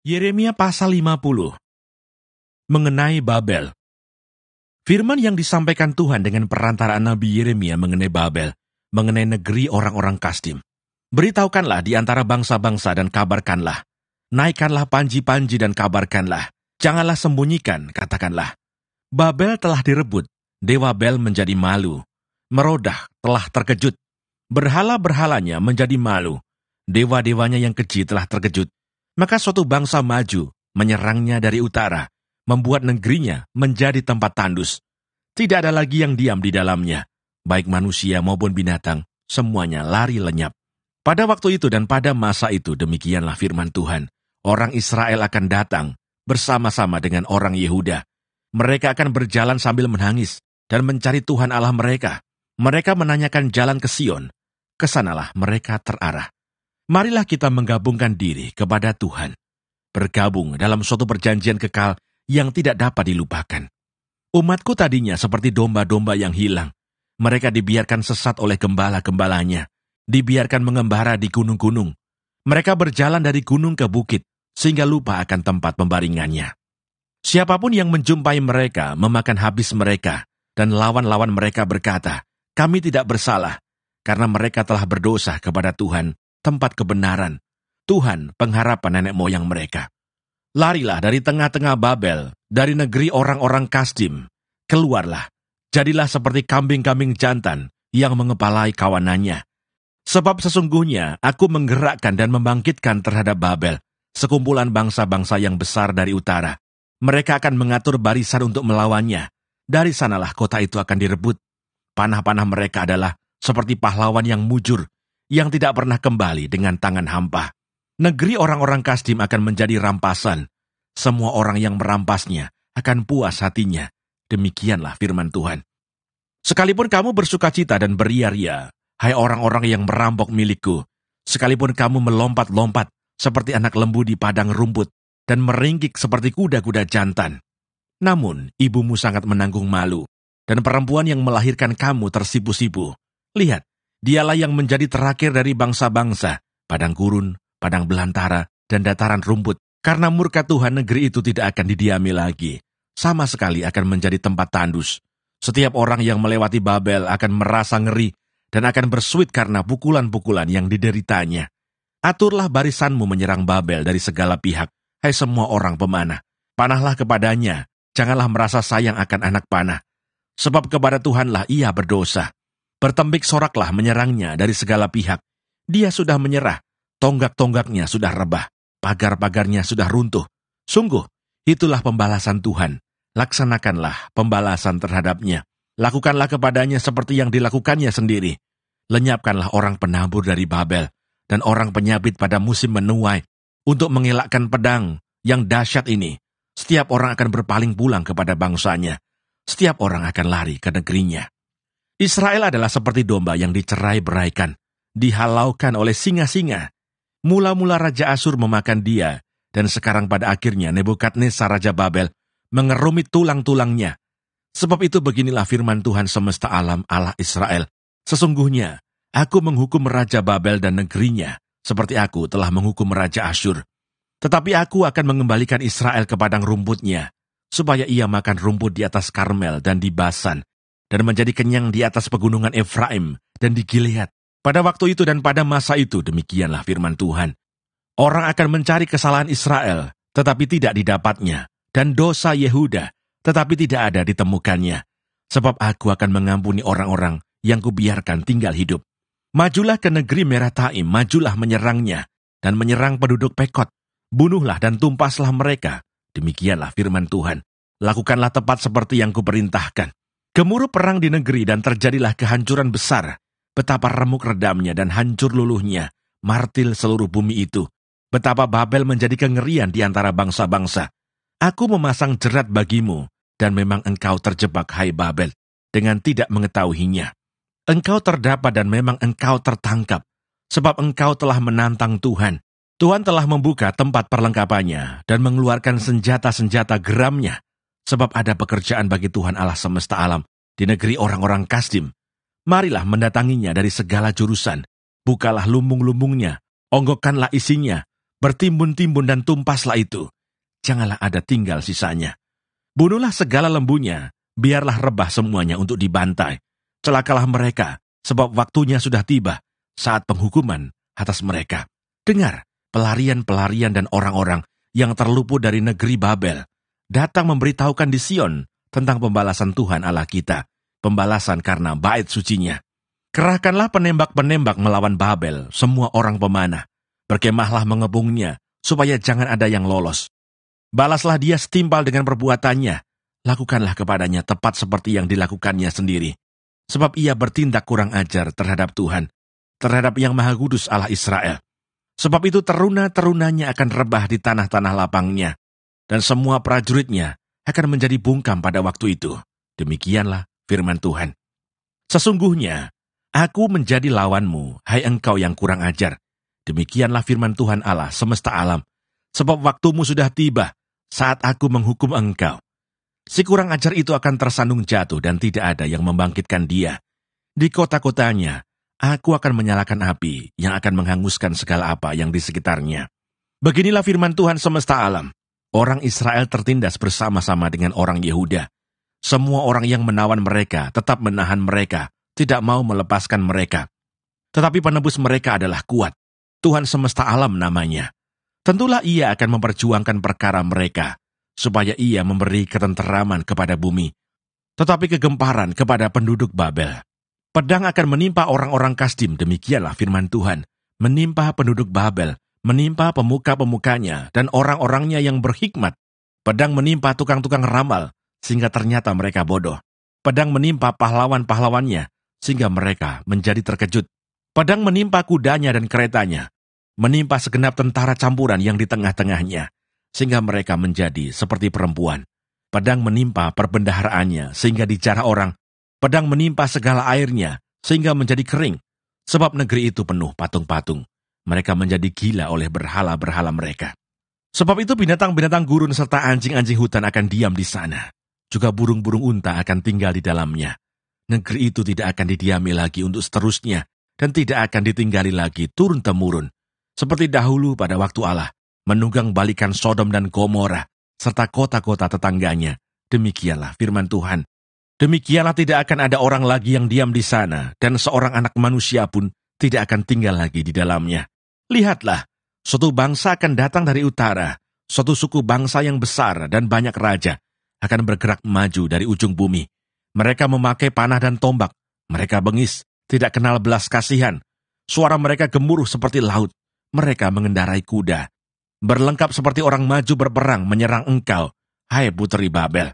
Yeremia pasal 50 mengenai Babel. Firman yang disampaikan Tuhan dengan perantaraan Nabi Yeremia mengenai Babel, mengenai negeri orang-orang Kasdim. Beritahukanlah di antara bangsa-bangsa dan kabarkanlah. Naikkanlah panji-panji dan kabarkanlah. Janganlah sembunyikan, katakanlah. Babel telah direbut, dewa Bel menjadi malu. Merodah telah terkejut. Berhala-berhalanya menjadi malu. Dewa-dewanya yang keji telah terkejut. Maka suatu bangsa maju, menyerangnya dari utara, membuat negerinya menjadi tempat tandus. Tidak ada lagi yang diam di dalamnya, baik manusia maupun binatang, semuanya lari lenyap. Pada waktu itu dan pada masa itu demikianlah firman Tuhan, orang Israel akan datang bersama-sama dengan orang Yehuda. Mereka akan berjalan sambil menangis dan mencari Tuhan Allah mereka. Mereka menanyakan jalan ke Sion, kesanalah mereka terarah. Marilah kita menggabungkan diri kepada Tuhan, bergabung dalam suatu perjanjian kekal yang tidak dapat dilupakan. Umatku tadinya seperti domba-domba yang hilang. Mereka dibiarkan sesat oleh gembala-gembalanya, dibiarkan mengembara di gunung-gunung. Mereka berjalan dari gunung ke bukit, sehingga lupa akan tempat pembaringannya. Siapapun yang menjumpai mereka memakan habis mereka, dan lawan-lawan mereka berkata, "Kami tidak bersalah, karena mereka telah berdosa kepada Tuhan, tempat kebenaran, Tuhan pengharapan nenek moyang mereka." Larilah dari tengah-tengah Babel, dari negeri orang-orang Kasdim. Keluarlah, jadilah seperti kambing-kambing jantan yang mengepalai kawanannya. Sebab sesungguhnya aku menggerakkan dan membangkitkan terhadap Babel, sekumpulan bangsa-bangsa yang besar dari utara. Mereka akan mengatur barisan untuk melawannya. Dari sanalah kota itu akan direbut. Panah-panah mereka adalah seperti pahlawan yang mujur, yang tidak pernah kembali dengan tangan hampa. Negeri orang-orang Kasdim akan menjadi rampasan. Semua orang yang merampasnya akan puas hatinya. Demikianlah firman Tuhan. Sekalipun kamu bersukacita dan beria-ria, hai orang-orang yang merampok milikku, sekalipun kamu melompat-lompat seperti anak lembu di padang rumput, dan meringkik seperti kuda-kuda jantan. Namun, ibumu sangat menanggung malu, dan perempuan yang melahirkan kamu tersipu-sipu. Lihat, dialah yang menjadi terakhir dari bangsa-bangsa, padang gurun, padang belantara, dan dataran rumput. Karena murka Tuhan, negeri itu tidak akan didiami lagi. Sama sekali akan menjadi tempat tandus. Setiap orang yang melewati Babel akan merasa ngeri, dan akan bersuit karena pukulan-pukulan yang dideritanya. Aturlah barisanmu menyerang Babel dari segala pihak, hai semua orang pemanah. Panahlah kepadanya, janganlah merasa sayang akan anak panah. Sebab kepada Tuhanlah ia berdosa. Bertembik soraklah menyerangnya dari segala pihak. Dia sudah menyerah, tonggak-tonggaknya sudah rebah, pagar-pagarnya sudah runtuh. Sungguh, itulah pembalasan Tuhan. Laksanakanlah pembalasan terhadapnya. Lakukanlah kepadanya seperti yang dilakukannya sendiri. Lenyapkanlah orang penabur dari Babel, dan orang penyabit pada musim menuai, untuk mengelakkan pedang yang dahsyat ini. Setiap orang akan berpaling pulang kepada bangsanya. Setiap orang akan lari ke negerinya. Israel adalah seperti domba yang dicerai-beraikan, dihalaukan oleh singa-singa. Mula-mula Raja Asyur memakan dia, dan sekarang pada akhirnya Nebukadnezar Raja Babel mengerumit tulang-tulangnya. Sebab itu beginilah firman Tuhan semesta alam Allah Israel. Sesungguhnya, aku menghukum Raja Babel dan negerinya, seperti aku telah menghukum Raja Asyur. Tetapi aku akan mengembalikan Israel ke padang rumputnya, supaya ia makan rumput di atas Karmel dan di Basan, dan menjadi kenyang di atas pegunungan Efraim dan di Gilead. Pada waktu itu dan pada masa itu demikianlah firman Tuhan. Orang akan mencari kesalahan Israel, tetapi tidak didapatnya, dan dosa Yehuda, tetapi tidak ada ditemukannya. Sebab aku akan mengampuni orang-orang yang kubiarkan tinggal hidup. Majulah ke negeri Merataim, majulah menyerangnya, dan menyerang penduduk Pekot. Bunuhlah dan tumpaslah mereka. Demikianlah firman Tuhan. Lakukanlah tepat seperti yang kuperintahkan. Gemuruh perang di negeri dan terjadilah kehancuran besar. Betapa remuk redamnya dan hancur luluhnya, martil seluruh bumi itu. Betapa Babel menjadi kengerian di antara bangsa-bangsa. Aku memasang jerat bagimu, dan memang engkau terjebak, hai Babel, dengan tidak mengetahuinya. Engkau terdapat dan memang engkau tertangkap, sebab engkau telah menantang Tuhan. Tuhan telah membuka tempat perlengkapannya dan mengeluarkan senjata-senjata geramnya. Sebab ada pekerjaan bagi Tuhan Allah semesta alam di negeri orang-orang Kasdim. Marilah mendatanginya dari segala jurusan. Bukalah lumbung-lumbungnya, onggokkanlah isinya. Bertimbun-timbun dan tumpaslah itu. Janganlah ada tinggal sisanya. Bunuhlah segala lembunya, biarlah rebah semuanya untuk dibantai. Celakalah mereka, sebab waktunya sudah tiba, saat penghukuman atas mereka. Dengar, pelarian-pelarian dan orang-orang yang terluput dari negeri Babel, datang memberitahukan di Sion tentang pembalasan Tuhan Allah kita, pembalasan karena bait sucinya. Kerahkanlah penembak-penembak melawan Babel, semua orang pemanah. Berkemahlah mengepungnya, supaya jangan ada yang lolos. Balaslah dia setimpal dengan perbuatannya. Lakukanlah kepadanya tepat seperti yang dilakukannya sendiri. Sebab ia bertindak kurang ajar terhadap Tuhan, terhadap Yang Maha Kudus Allah Israel. Sebab itu teruna-terunanya akan rebah di tanah-tanah lapangnya, dan semua prajuritnya akan menjadi bungkam pada waktu itu. Demikianlah firman Tuhan. Sesungguhnya, aku menjadi lawanmu, hai engkau yang kurang ajar. Demikianlah firman Tuhan Allah semesta alam. Sebab waktumu sudah tiba, saat aku menghukum engkau. Si kurang ajar itu akan tersandung jatuh dan tidak ada yang membangkitkan dia. Di kota-kotanya, aku akan menyalakan api yang akan menghanguskan segala apa yang di sekitarnya. Beginilah firman Tuhan semesta alam. Orang Israel tertindas bersama-sama dengan orang Yehuda. Semua orang yang menawan mereka tetap menahan mereka, tidak mau melepaskan mereka. Tetapi penebus mereka adalah kuat. Tuhan semesta alam namanya. Tentulah ia akan memperjuangkan perkara mereka, supaya ia memberi ketenteraman kepada bumi, tetapi kegemparan kepada penduduk Babel. Pedang akan menimpa orang-orang Kasdim, demikianlah firman Tuhan, menimpa penduduk Babel, menimpa pemuka-pemukanya dan orang-orangnya yang berhikmat. Pedang menimpa tukang-tukang ramal, sehingga ternyata mereka bodoh. Pedang menimpa pahlawan-pahlawannya, sehingga mereka menjadi terkejut. Pedang menimpa kudanya dan keretanya, menimpa segenap tentara campuran yang di tengah-tengahnya, sehingga mereka menjadi seperti perempuan. Pedang menimpa perbendaharaannya, sehingga dijarah orang. Pedang menimpa segala airnya, sehingga menjadi kering. Sebab negeri itu penuh patung-patung. Mereka menjadi gila oleh berhala-berhala mereka. Sebab itu binatang-binatang gurun serta anjing-anjing hutan akan diam di sana. Juga burung-burung unta akan tinggal di dalamnya. Negeri itu tidak akan didiami lagi untuk seterusnya, dan tidak akan ditinggali lagi turun-temurun. Seperti dahulu pada waktu Allah menunggang balikan Sodom dan Gomora, serta kota-kota tetangganya. Demikianlah firman Tuhan. Demikianlah tidak akan ada orang lagi yang diam di sana, dan seorang anak manusia pun tidak akan tinggal lagi di dalamnya. Lihatlah, suatu bangsa akan datang dari utara, suatu suku bangsa yang besar dan banyak raja, akan bergerak maju dari ujung bumi. Mereka memakai panah dan tombak, mereka bengis, tidak kenal belas kasihan. Suara mereka gemuruh seperti laut, mereka mengendarai kuda. Berlengkap seperti orang maju berperang menyerang engkau, hai putri Babel.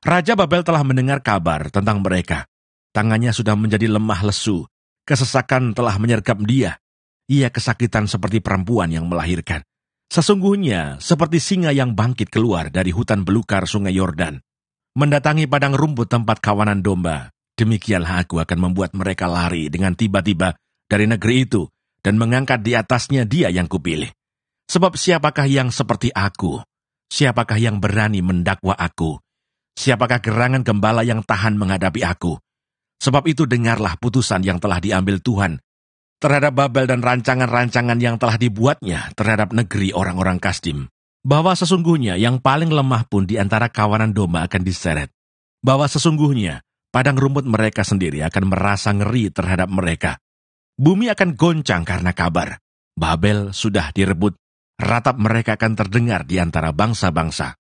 Raja Babel telah mendengar kabar tentang mereka. Tangannya sudah menjadi lemah lesu, kesesakan telah menyergap dia. Ia kesakitan seperti perempuan yang melahirkan. Sesungguhnya seperti singa yang bangkit keluar dari hutan belukar sungai Yordan, mendatangi padang rumput tempat kawanan domba. Demikianlah aku akan membuat mereka lari dengan tiba-tiba dari negeri itu, dan mengangkat di atasnya dia yang kupilih. Sebab siapakah yang seperti aku? Siapakah yang berani mendakwa aku? Siapakah gerangan gembala yang tahan menghadapi aku? Sebab itu dengarlah putusan yang telah diambil Tuhan terhadap Babel dan rancangan-rancangan yang telah dibuatnya terhadap negeri orang-orang Kasdim. Bahwa sesungguhnya yang paling lemah pun di antara kawanan domba akan diseret. Bahwa sesungguhnya padang rumput mereka sendiri akan merasa ngeri terhadap mereka. Bumi akan goncang karena kabar. Babel sudah direbut, ratap mereka akan terdengar di antara bangsa-bangsa.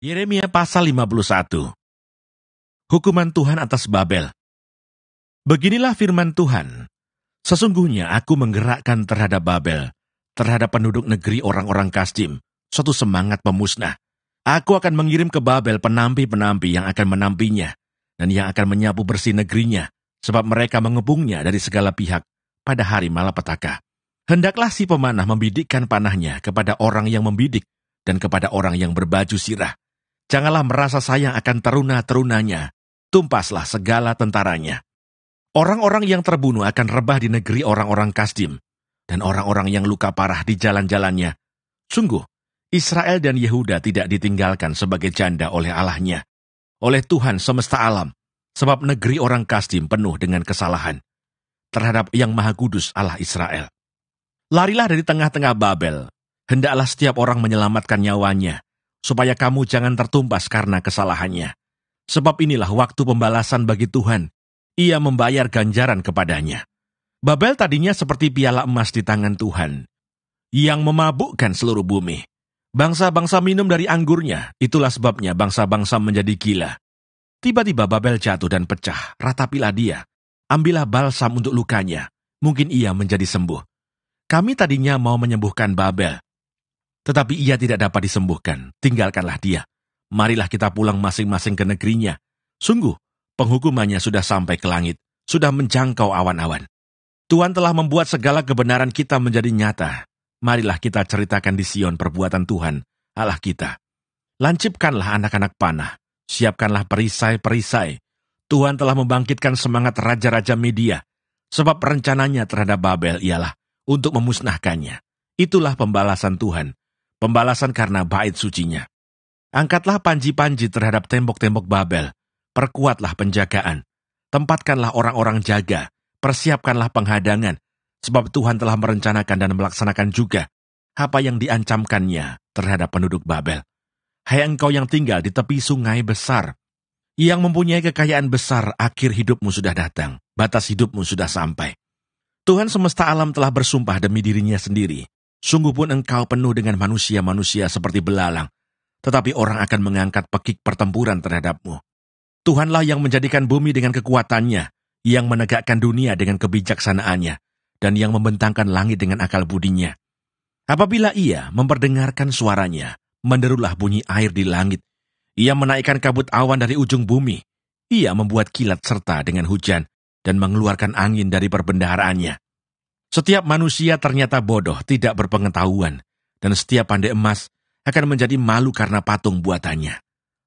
Yeremia pasal 51. Hukuman Tuhan atas Babel. Beginilah firman Tuhan. Sesungguhnya aku menggerakkan terhadap Babel, terhadap penduduk negeri orang-orang Kasdim, suatu semangat pemusnah. Aku akan mengirim ke Babel penampi-penampi yang akan menampinya, dan yang akan menyapu bersih negerinya, sebab mereka mengepungnya dari segala pihak pada hari malapetaka. Hendaklah si pemanah membidikkan panahnya kepada orang yang membidik, dan kepada orang yang berbaju sirah. Janganlah merasa sayang akan teruna-terunanya, tumpaslah segala tentaranya. Orang-orang yang terbunuh akan rebah di negeri orang-orang Kasdim, dan orang-orang yang luka parah di jalan-jalannya. Sungguh, Israel dan Yehuda tidak ditinggalkan sebagai janda oleh Allahnya, oleh Tuhan semesta alam, sebab negeri orang Kasdim penuh dengan kesalahan terhadap Yang Maha Kudus Allah Israel. Larilah dari tengah-tengah Babel. Hendaklah setiap orang menyelamatkan nyawanya, supaya kamu jangan tertumpas karena kesalahannya. Sebab inilah waktu pembalasan bagi Tuhan. Ia membayar ganjaran kepadanya. Babel tadinya seperti piala emas di tangan Tuhan, yang memabukkan seluruh bumi. Bangsa-bangsa minum dari anggurnya, itulah sebabnya bangsa-bangsa menjadi gila. Tiba-tiba Babel jatuh dan pecah, ratapilah dia. Ambillah balsam untuk lukanya, mungkin ia menjadi sembuh. Kami tadinya mau menyembuhkan Babel, tetapi ia tidak dapat disembuhkan, tinggalkanlah dia. Marilah kita pulang masing-masing ke negerinya. Sungguh, penghukumannya sudah sampai ke langit, sudah menjangkau awan-awan. Tuhan telah membuat segala kebenaran kita menjadi nyata. Marilah kita ceritakan di Sion perbuatan Tuhan, Allah kita. Lancipkanlah anak-anak panah, siapkanlah perisai-perisai. Tuhan telah membangkitkan semangat raja-raja Media, sebab rencananya terhadap Babel ialah untuk memusnahkannya. Itulah pembalasan Tuhan, pembalasan karena bait sucinya. Angkatlah panji-panji terhadap tembok-tembok Babel, perkuatlah penjagaan, tempatkanlah orang-orang jaga, persiapkanlah penghadangan, sebab Tuhan telah merencanakan dan melaksanakan juga apa yang diancamkannya terhadap penduduk Babel. Hai engkau yang tinggal di tepi sungai besar, yang mempunyai kekayaan besar, akhir hidupmu sudah datang, batas hidupmu sudah sampai. Tuhan semesta alam telah bersumpah demi dirinya sendiri, sungguh pun engkau penuh dengan manusia-manusia seperti belalang, tetapi orang akan mengangkat pekik pertempuran terhadapmu. Tuhanlah yang menjadikan bumi dengan kekuatannya, yang menegakkan dunia dengan kebijaksanaannya, dan yang membentangkan langit dengan akal budinya. Apabila ia memperdengarkan suaranya, menderulah bunyi air di langit. Ia menaikkan kabut awan dari ujung bumi. Ia membuat kilat serta dengan hujan, dan mengeluarkan angin dari perbendaharaannya. Setiap manusia ternyata bodoh, tidak berpengetahuan, dan setiap pandai emas akan menjadi malu karena patung buatannya.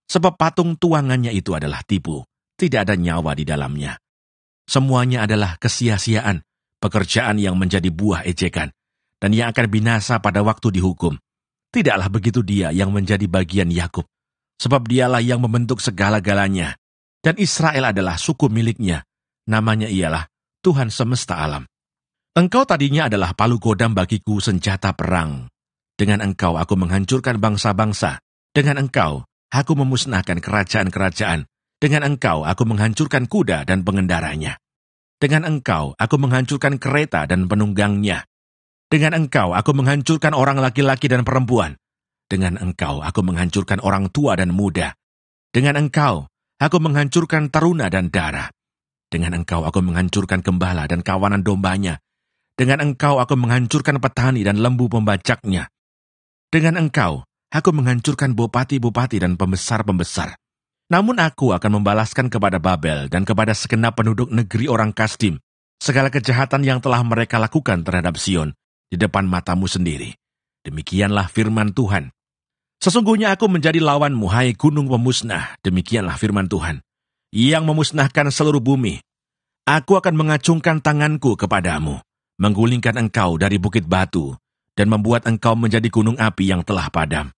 Sebab patung tuangannya itu adalah tipu, tidak ada nyawa di dalamnya. Semuanya adalah kesia-siaan, pekerjaan yang menjadi buah ejekan, dan yang akan binasa pada waktu dihukum. Tidaklah begitu dia yang menjadi bagian Yakub, sebab dialah yang membentuk segala-galanya, dan Israel adalah suku miliknya, namanya ialah Tuhan semesta alam. Engkau tadinya adalah palu kodam bagiku, senjata perang. Dengan engkau aku menghancurkan bangsa-bangsa, dengan engkau aku memusnahkan kerajaan-kerajaan, dengan engkau aku menghancurkan kuda dan pengendaranya. Dengan engkau aku menghancurkan kereta dan penunggangnya. Dengan engkau aku menghancurkan orang laki-laki dan perempuan. Dengan engkau aku menghancurkan orang tua dan muda. Dengan engkau aku menghancurkan teruna dan darah. Dengan engkau aku menghancurkan gembala dan kawanan dombanya. Dengan engkau aku menghancurkan petani dan lembu pembajaknya. Dengan engkau aku menghancurkan bupati-bupati dan pembesar-pembesar. Namun aku akan membalaskan kepada Babel dan kepada segenap penduduk negeri orang Kasdim segala kejahatan yang telah mereka lakukan terhadap Sion di depan matamu sendiri. Demikianlah firman Tuhan. Sesungguhnya aku menjadi lawanmu, hai gunung pemusnah, demikianlah firman Tuhan, yang memusnahkan seluruh bumi. Aku akan mengacungkan tanganku kepadamu, menggulingkan engkau dari bukit batu, dan membuat engkau menjadi gunung api yang telah padam.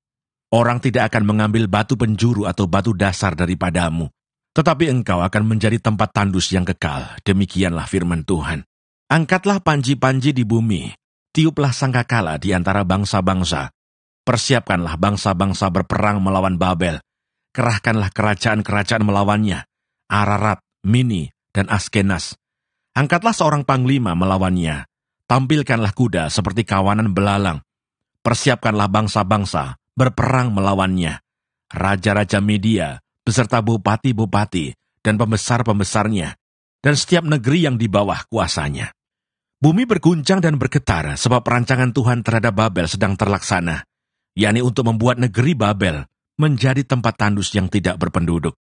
Orang tidak akan mengambil batu penjuru atau batu dasar daripadamu, tetapi engkau akan menjadi tempat tandus yang kekal. Demikianlah firman Tuhan. Angkatlah panji-panji di bumi, tiuplah sangkakala di antara bangsa-bangsa. Persiapkanlah bangsa-bangsa berperang melawan Babel. Kerahkanlah kerajaan-kerajaan melawannya, Ararat, Mini, dan Askenas. Angkatlah seorang panglima melawannya. Tampilkanlah kuda seperti kawanan belalang. Persiapkanlah bangsa-bangsa berperang melawannya. Raja-raja Media, beserta bupati-bupati, dan pembesar-pembesarnya, dan setiap negeri yang di bawah kuasanya. Bumi berguncang dan bergetar, sebab perancangan Tuhan terhadap Babel sedang terlaksana, yakni untuk membuat negeri Babel menjadi tempat tandus yang tidak berpenduduk.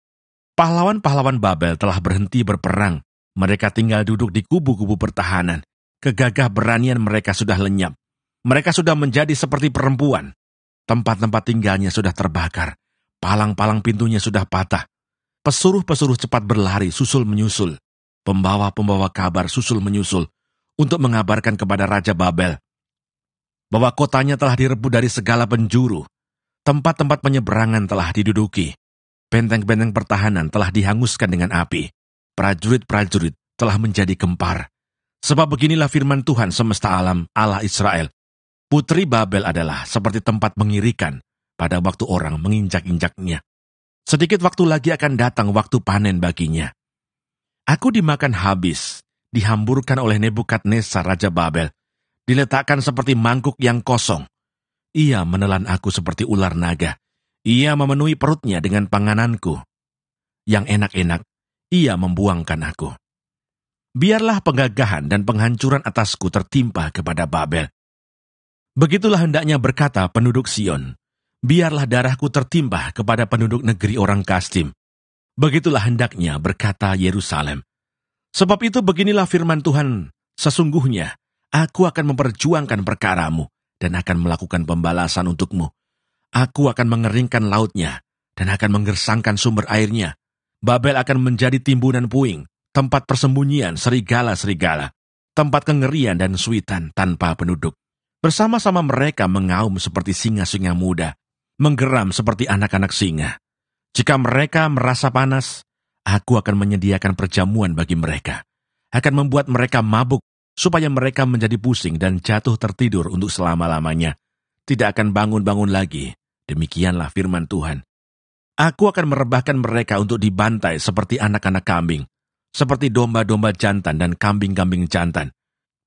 Pahlawan-pahlawan Babel telah berhenti berperang, mereka tinggal duduk di kubu-kubu pertahanan. Kegagah beranian mereka sudah lenyap. Mereka sudah menjadi seperti perempuan. Tempat-tempat tinggalnya sudah terbakar. Palang-palang pintunya sudah patah. Pesuruh-pesuruh cepat berlari susul menyusul. Pembawa-pembawa kabar susul menyusul untuk mengabarkan kepada Raja Babel bahwa kotanya telah direbut dari segala penjuru. Tempat-tempat penyeberangan telah diduduki. Benteng-benteng pertahanan telah dihanguskan dengan api. Prajurit-prajurit telah menjadi gempar. Sebab beginilah firman Tuhan semesta alam, Allah Israel. Putri Babel adalah seperti tempat mengirikan pada waktu orang menginjak-injaknya. Sedikit waktu lagi akan datang waktu panen baginya. Aku dimakan habis, dihamburkan oleh Nebukadnezar Raja Babel, diletakkan seperti mangkuk yang kosong. Ia menelan aku seperti ular naga. Ia memenuhi perutnya dengan pangananku. Yang enak-enak, ia membuangkan aku. Biarlah penggagahan dan penghancuran atasku tertimpa kepada Babel. Begitulah hendaknya berkata penduduk Sion. Biarlah darahku tertimpa kepada penduduk negeri orang Kasdim. Begitulah hendaknya berkata Yerusalem. Sebab itu beginilah firman Tuhan, sesungguhnya aku akan memperjuangkan perkaramu dan akan melakukan pembalasan untukmu. Aku akan mengeringkan lautnya dan akan menggersangkan sumber airnya. Babel akan menjadi timbunan puing, tempat persembunyian serigala-serigala, tempat kengerian dan suitan tanpa penduduk. Bersama-sama mereka mengaum seperti singa-singa muda, menggeram seperti anak-anak singa. Jika mereka merasa panas, aku akan menyediakan perjamuan bagi mereka. Akan membuat mereka mabuk, supaya mereka menjadi pusing dan jatuh tertidur untuk selama-lamanya. Tidak akan bangun-bangun lagi. Demikianlah firman Tuhan. Aku akan merebahkan mereka untuk dibantai seperti anak-anak kambing, seperti domba-domba jantan dan kambing-kambing jantan.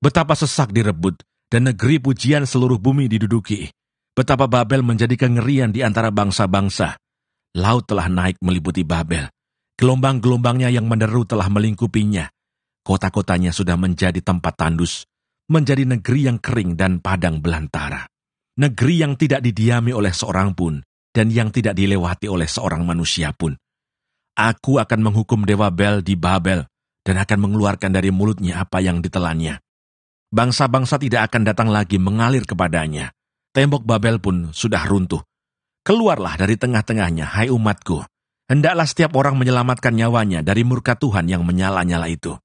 Betapa sesak direbut, dan negeri pujian seluruh bumi diduduki. Betapa Babel menjadi kengerian di antara bangsa-bangsa. Laut telah naik meliputi Babel. Gelombang-gelombangnya yang menderu telah melingkupinya. Kota-kotanya sudah menjadi tempat tandus, menjadi negeri yang kering dan padang belantara. Negeri yang tidak didiami oleh seorang pun, dan yang tidak dilewati oleh seorang manusia pun. Aku akan menghukum dewa Bel di Babel, dan akan mengeluarkan dari mulutnya apa yang ditelannya. Bangsa-bangsa tidak akan datang lagi mengalir kepadanya. Tembok Babel pun sudah runtuh. Keluarlah dari tengah-tengahnya, hai umatku. Hendaklah setiap orang menyelamatkan nyawanya dari murka Tuhan yang menyala-nyala itu.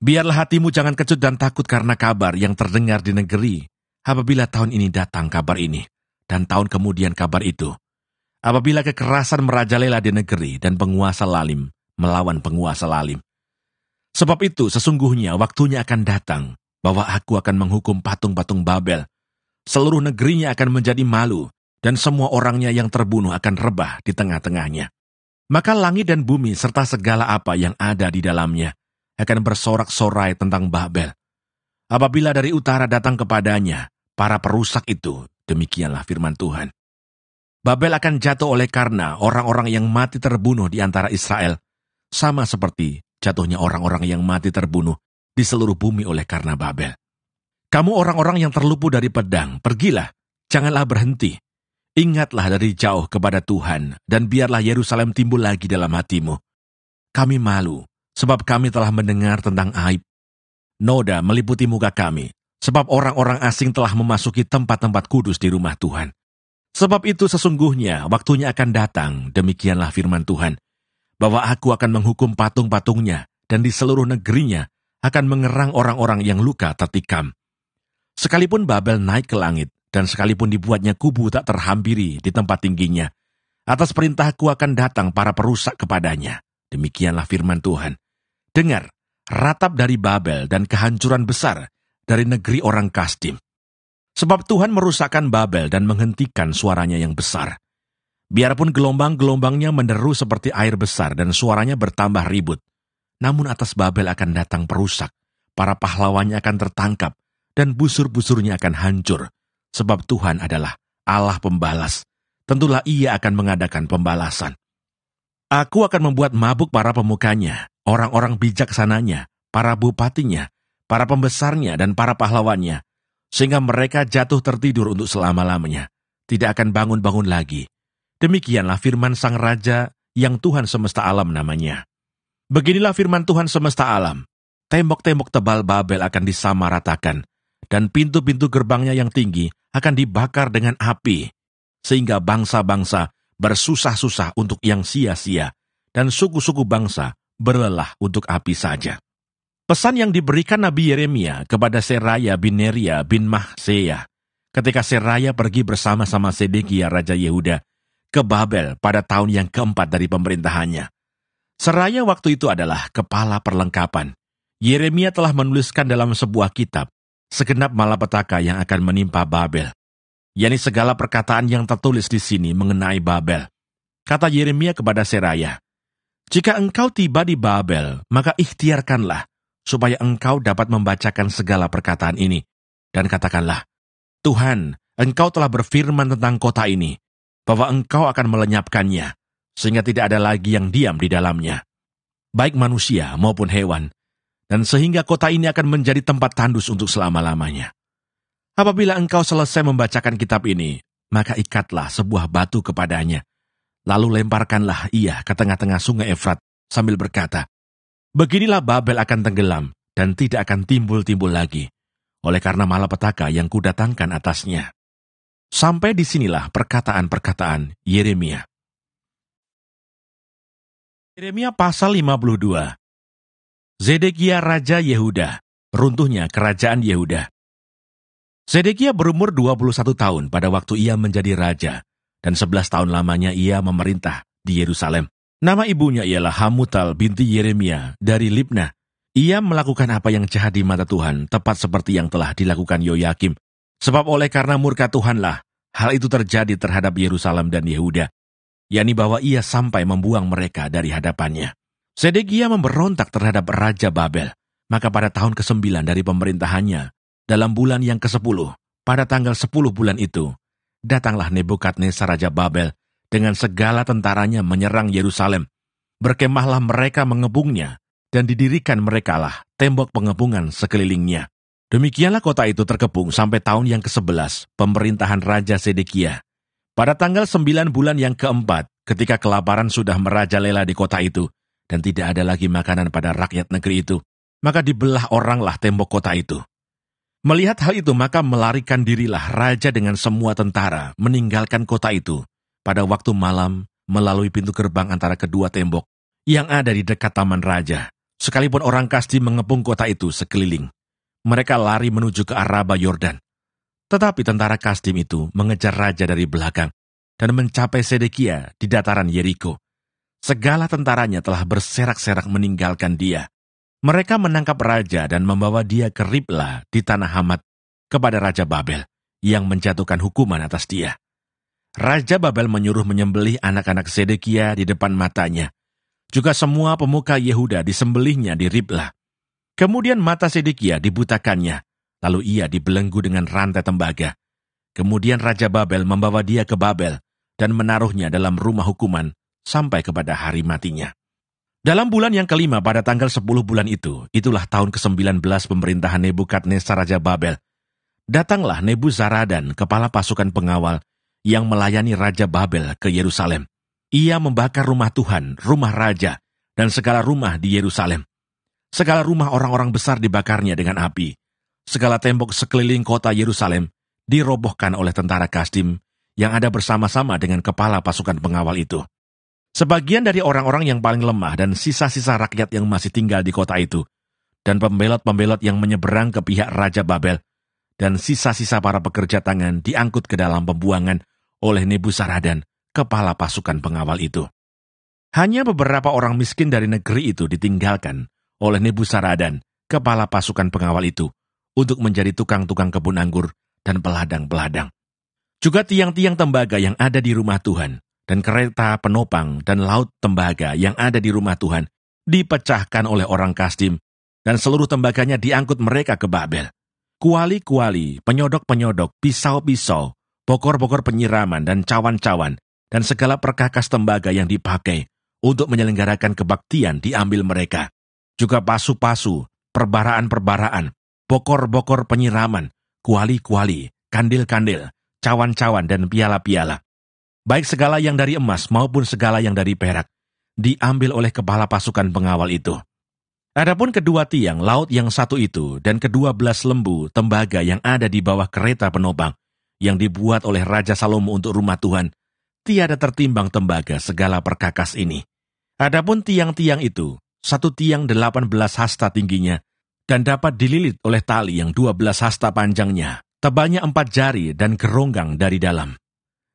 Biarlah hatimu jangan kecut dan takut karena kabar yang terdengar di negeri, apabila tahun ini datang kabar ini, dan tahun kemudian kabar itu. Apabila kekerasan merajalela di negeri dan penguasa lalim melawan penguasa lalim. Sebab itu sesungguhnya waktunya akan datang bahwa aku akan menghukum patung-patung Babel. Seluruh negerinya akan menjadi malu, dan semua orangnya yang terbunuh akan rebah di tengah-tengahnya. Maka langit dan bumi serta segala apa yang ada di dalamnya akan bersorak-sorai tentang Babel. Apabila dari utara datang kepadanya para perusak itu, demikianlah firman Tuhan. Babel akan jatuh oleh karena orang-orang yang mati terbunuh di antara Israel, sama seperti jatuhnya orang-orang yang mati terbunuh di seluruh bumi oleh karena Babel. Kamu orang-orang yang terlupu dari pedang, pergilah, janganlah berhenti. Ingatlah dari jauh kepada Tuhan, dan biarlah Yerusalem timbul lagi dalam hatimu. Kami malu, sebab kami telah mendengar tentang aib. Noda meliputi muka kami, sebab orang-orang asing telah memasuki tempat-tempat kudus di rumah Tuhan. Sebab itu sesungguhnya waktunya akan datang, demikianlah firman Tuhan, bahwa aku akan menghukum patung-patungnya, dan di seluruh negerinya akan mengerang orang-orang yang luka tertikam. Sekalipun Babel naik ke langit, dan sekalipun dibuatnya kubu tak terhampiri di tempat tingginya, atas perintahku akan datang para perusak kepadanya. Demikianlah firman Tuhan. Dengar, ratap dari Babel dan kehancuran besar dari negeri orang Kasdim. Sebab Tuhan merusakkan Babel dan menghentikan suaranya yang besar. Biarpun gelombang-gelombangnya menderu seperti air besar dan suaranya bertambah ribut, namun atas Babel akan datang perusak, para pahlawannya akan tertangkap, dan busur-busurnya akan hancur. Sebab Tuhan adalah Allah pembalas. Tentulah ia akan mengadakan pembalasan. Aku akan membuat mabuk para pemukanya, orang-orang bijaksananya, para bupatinya, para pembesarnya, dan para pahlawannya, sehingga mereka jatuh tertidur untuk selama-lamanya, tidak akan bangun-bangun lagi. Demikianlah firman Sang Raja yang Tuhan semesta alam namanya. Beginilah firman Tuhan semesta alam. Tembok-tembok tebal Babel akan disamaratakan, dan pintu-pintu gerbangnya yang tinggi akan dibakar dengan api, sehingga bangsa-bangsa bersusah-susah untuk yang sia-sia, dan suku-suku bangsa berlelah untuk api saja. Pesan yang diberikan Nabi Yeremia kepada Seraya bin Neria bin Mahseya, ketika Seraya pergi bersama-sama Sedekia Raja Yehuda ke Babel pada tahun yang keempat dari pemerintahannya. Seraya waktu itu adalah kepala perlengkapan. Yeremia telah menuliskan dalam sebuah kitab segenap malapetaka yang akan menimpa Babel, yakni segala perkataan yang tertulis di sini mengenai Babel. Kata Yeremia kepada Seraya, "Jika engkau tiba di Babel, maka ikhtiarkanlah supaya engkau dapat membacakan segala perkataan ini, dan katakanlah, Tuhan, engkau telah berfirman tentang kota ini, bahwa engkau akan melenyapkannya, sehingga tidak ada lagi yang diam di dalamnya, baik manusia maupun hewan, dan sehingga kota ini akan menjadi tempat tandus untuk selama-lamanya. Apabila engkau selesai membacakan kitab ini, maka ikatlah sebuah batu kepadanya, lalu lemparkanlah ia ke tengah-tengah sungai Efrat, sambil berkata, beginilah Babel akan tenggelam, dan tidak akan timbul-timbul lagi, oleh karena malapetaka yang kudatangkan atasnya." Sampai disinilah perkataan-perkataan Yeremia. Yeremia pasal 52. Zedekia Raja Yehuda, runtuhnya kerajaan Yehuda. Zedekia berumur 21 tahun pada waktu ia menjadi raja, dan 11 tahun lamanya ia memerintah di Yerusalem. Nama ibunya ialah Hamutal binti Yeremia dari Libna. Ia melakukan apa yang jahat di mata Tuhan, tepat seperti yang telah dilakukan Yoyakim. Sebab oleh karena murka Tuhanlah, hal itu terjadi terhadap Yerusalem dan Yehuda, yakni bahwa ia sampai membuang mereka dari hadapannya. Zedekia memberontak terhadap Raja Babel, maka pada tahun ke-9 dari pemerintahannya, dalam bulan yang ke-10, pada tanggal 10 bulan itu, datanglah Nebukadnezar Raja Babel dengan segala tentaranya menyerang Yerusalem. Berkemahlah mereka mengebungnya, dan didirikan merekalah tembok pengepungan sekelilingnya. Demikianlah kota itu terkepung sampai tahun yang ke-11 pemerintahan Raja Zedekia. Pada tanggal 9 bulan yang ke-4, ketika kelaparan sudah merajalela di kota itu, dan tidak ada lagi makanan pada rakyat negeri itu, maka dibelah oranglah tembok kota itu. Melihat hal itu, maka melarikan dirilah raja dengan semua tentara meninggalkan kota itu pada waktu malam melalui pintu gerbang antara kedua tembok yang ada di dekat taman raja, sekalipun orang Kasdim mengepung kota itu sekeliling. Mereka lari menuju ke Araba Yordan. Tetapi tentara Kasdim itu mengejar raja dari belakang dan mencapai Zedekia di dataran Yeriko. Segala tentaranya telah berserak-serak meninggalkan dia. Mereka menangkap raja dan membawa dia ke Ribla di tanah Hamat kepada Raja Babel yang menjatuhkan hukuman atas dia. Raja Babel menyuruh menyembelih anak-anak Zedekia di depan matanya. Juga semua pemuka Yehuda disembelihnya di Ribla. Kemudian mata Zedekia dibutakannya, lalu ia dibelenggu dengan rantai tembaga. Kemudian Raja Babel membawa dia ke Babel dan menaruhnya dalam rumah hukuman sampai kepada hari matinya. Dalam bulan yang kelima pada tanggal 10 bulan itu, itulah tahun ke-19 pemerintahan Nebukadnezar Raja Babel. Datanglah Nebuzaradan, kepala pasukan pengawal, yang melayani Raja Babel ke Yerusalem. Ia membakar rumah Tuhan, rumah raja, dan segala rumah di Yerusalem. Segala rumah orang-orang besar dibakarnya dengan api. Segala tembok sekeliling kota Yerusalem dirobohkan oleh tentara Kasdim yang ada bersama-sama dengan kepala pasukan pengawal itu. Sebagian dari orang-orang yang paling lemah dan sisa-sisa rakyat yang masih tinggal di kota itu, dan pembelot-pembelot yang menyeberang ke pihak Raja Babel, dan sisa-sisa para pekerja tangan diangkut ke dalam pembuangan oleh Nebuzaradan, kepala pasukan pengawal itu. Hanya beberapa orang miskin dari negeri itu ditinggalkan oleh Nebuzaradan, kepala pasukan pengawal itu, untuk menjadi tukang-tukang kebun anggur dan peladang-peladang. Juga tiang-tiang tembaga yang ada di rumah Tuhan, dan kereta penopang dan laut tembaga yang ada di rumah Tuhan, dipecahkan oleh orang Kasdim, dan seluruh tembaganya diangkut mereka ke Babel. Kuali-kuali, penyodok-penyodok, pisau-pisau, bokor-bokor penyiraman dan cawan-cawan, dan segala perkakas tembaga yang dipakai untuk menyelenggarakan kebaktian diambil mereka. Juga pasu-pasu, perbaraan-perbaraan, bokor-bokor penyiraman, kuali-kuali, kandil-kandil, cawan-cawan dan piala-piala. Baik segala yang dari emas maupun segala yang dari perak, diambil oleh kepala pasukan pengawal itu. Adapun kedua tiang laut yang satu itu dan ke-12 lembu tembaga yang ada di bawah kereta penopang, yang dibuat oleh Raja Salomo untuk rumah Tuhan, tiada tertimbang tembaga segala perkakas ini. Adapun tiang-tiang itu, satu tiang 18 hasta tingginya, dan dapat dililit oleh tali yang 12 hasta panjangnya, tebalnya 4 jari dan geronggang dari dalam.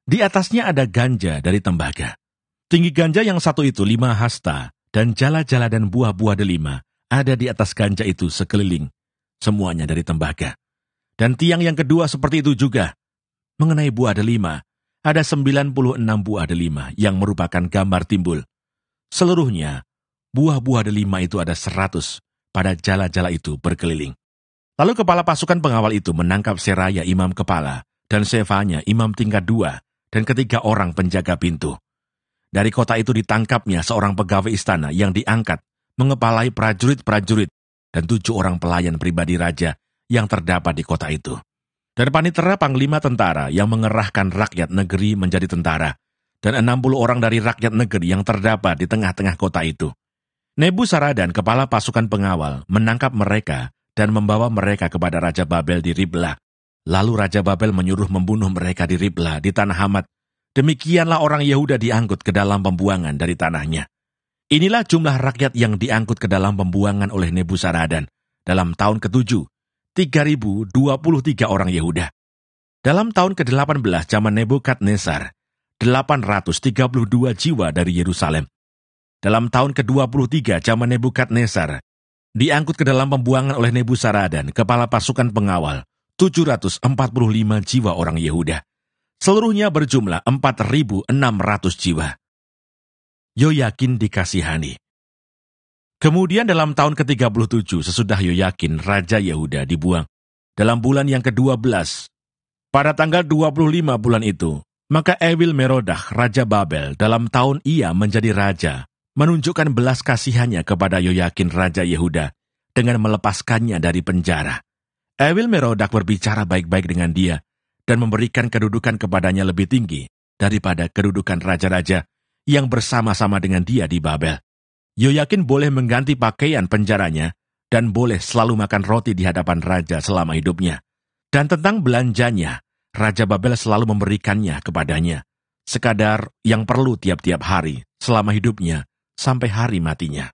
Di atasnya ada ganja dari tembaga. Tinggi ganja yang satu itu 5 hasta, dan jala-jala dan buah-buah delima ada di atas ganja itu sekeliling, semuanya dari tembaga. Dan tiang yang kedua seperti itu juga. Mengenai buah delima, ada 96 buah delima yang merupakan gambar timbul. Seluruhnya, buah-buah delima itu ada 100 pada jala-jala itu berkeliling. Lalu kepala pasukan pengawal itu menangkap Seraya imam kepala dan Sefanya imam tingkat 2 dan ketiga orang penjaga pintu. Dari kota itu ditangkapnya seorang pegawai istana yang diangkat mengepalai prajurit-prajurit dan 7 orang pelayan pribadi raja yang terdapat di kota itu. Dan panitera panglima tentara yang mengerahkan rakyat negeri menjadi tentara, dan 60 orang dari rakyat negeri yang terdapat di tengah-tengah kota itu. Nebuzaradan, kepala pasukan pengawal, menangkap mereka dan membawa mereka kepada Raja Babel di Riblah. Lalu Raja Babel menyuruh membunuh mereka di Riblah di tanah Hamat. Demikianlah orang Yehuda diangkut ke dalam pembuangan dari tanahnya. Inilah jumlah rakyat yang diangkut ke dalam pembuangan oleh Nebuzaradan dalam tahun ke-7, 3.023 orang Yehuda. Dalam tahun ke-18 zaman Nebukadnezar, 832 jiwa dari Yerusalem. Dalam tahun ke-23 zaman Nebukadnezar, diangkut ke dalam pembuangan oleh Nebuzaradan, kepala pasukan pengawal, 745 jiwa orang Yehuda. Seluruhnya berjumlah 4.600 jiwa. Yoyakin dikasihani. Kemudian dalam tahun ke-37 sesudah Yoyakin, Raja Yehuda dibuang, dalam bulan yang ke-12, pada tanggal 25 bulan itu, maka Ewil Merodak, Raja Babel, dalam tahun ia menjadi raja, menunjukkan belas kasihannya kepada Yoyakin, Raja Yehuda, dengan melepaskannya dari penjara. Ewil Merodak berbicara baik-baik dengan dia, dan memberikan kedudukan kepadanya lebih tinggi daripada kedudukan raja-raja yang bersama-sama dengan dia di Babel. Yoyakin boleh mengganti pakaian penjaranya dan boleh selalu makan roti di hadapan raja selama hidupnya. Dan tentang belanjanya, Raja Babel selalu memberikannya kepadanya, sekadar yang perlu tiap-tiap hari selama hidupnya sampai hari matinya.